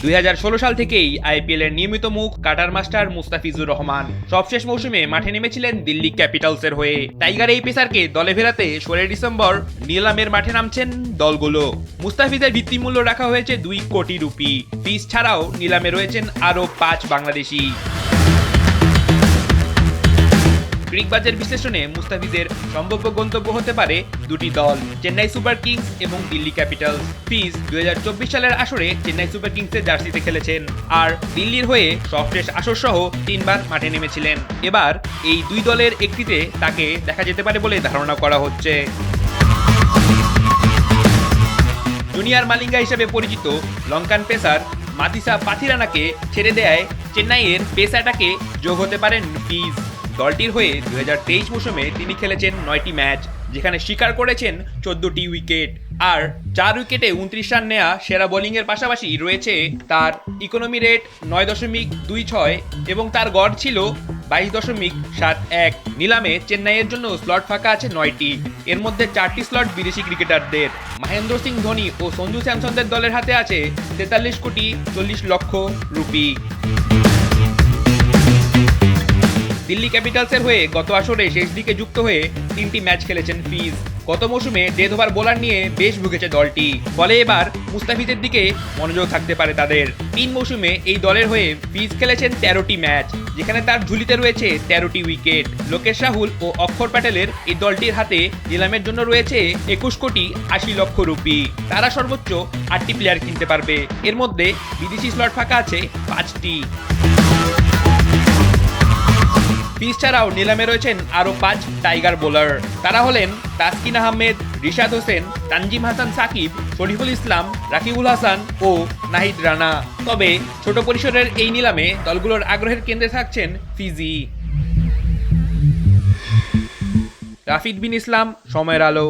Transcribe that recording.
2016 সাল থেকেই আইপিএল এর নিয়মিত মুখ কাটার মাস্টার মুস্তাফিজুর রহমান। সবশেষ মৌসুমে মাঠে নেমেছিলেন দিল্লি ক্যাপিটালসের হয়ে। টাইগার এই পেসারকে দলে ফেরাতে 16 ডিসেম্বর নিলামের মাঠে নামছেন দলগুলো। মুস্তাফিজের ভিত্তিমূল্য রাখা হয়েছে 2 কোটি রুপি। ফিস ছাড়াও নিলামে রয়েছেন আরও 5 বাংলাদেশি। ক্রিকবাজের বিশ্লেষণে মুস্তাফিজের সম্ভাব্য গন্তব্য হতে পারে দুটি দল, চেন্নাই সুপার কিংস এবং দিল্লি ক্যাপিটালস। ফিজ 2024 সালের আসরে চেন্নাই সুপার কিংসের জার্সিতে খেলেছেন আর দিল্লির হয়ে সবশেষ আসর সহ 3 বার মাঠে নেমেছিলেন। এবার এই দুই দলের একটিতে তাকে দেখা যেতে পারে বলে ধারণা করা হচ্ছে। জুনিয়র মালিঙ্গা হিসেবে পরিচিত লঙ্কান পেসার মাতিসা পাথিরানাকে ছেড়ে দেয় চেন্নাইয়ের পেস অ্যাটাকে যোগ হতে পারেন ফিজ। দলটির হয়ে 2023 মৌসুমে তিনি খেলেছেন 9টি ম্যাচ, যেখানে শিকার করেছেন 14টি উইকেট আর 4 উইকেটে 29 রান নেয়া সেরা বোলিংয়ের পাশাপাশি রয়েছে তার ইকোনমি রেট 9.26 এবং তার গড় ছিল 22.71। নিলামে চেন্নাইয়ের জন্য স্লট ফাঁকা আছে 9টি, এর মধ্যে 4টি স্লট বিদেশি ক্রিকেটারদের। মহেন্দ্র সিং ধোনি ও সঞ্জু স্যামসনদের দলের হাতে আছে 43 কোটি 40 লক্ষ রুপি। দিল্লি ক্যাপিটালসের হয়ে গত আসরে শেষ দিকে যুক্ত হয়ে 3টি ম্যাচ খেলেছেন ফিজ। গত মৌসুমে ডেথ ওভার বোলার নিয়ে বেশ ভুগেছে দলটি, ফলে এবার মুস্তাফিজের দিকে মনোযোগ থাকতে পারে তাদের। 3 মৌসুমে এই দলের হয়ে ফিজ খেলেছেন 13টি ম্যাচ, যেখানে তার ঝুলিতে রয়েছে 13টি উইকেট। লোকেশ রাহুল ও অক্ষর প্যাটেলের এই দলটির হাতে নিলামের জন্য রয়েছে 21 কোটি 80 লক্ষ রুপি। তারা সর্বোচ্চ 8টি প্লেয়ার কিনতে পারবে, এর মধ্যে বিদেশি স্লট ফাঁকা আছে 5টি। ফিজ ছাড়াও নিলামে রয়েছেন আরও 5 টাইগার বোলার। তারা হলেন তাসকিন আহমেদ, রিশাদ হোসেন, তানজিম হাসান সাকিব, শরীফুল ইসলাম, রাকিবুল হাসান ও নাহিদ রানা। তবে ছোট পরিসরের এই নিলামে দলগুলোর আগ্রহের কেন্দ্রে থাকছেন ফিজি। রাফিদ বিন ইসলাম, সময়ের আলো।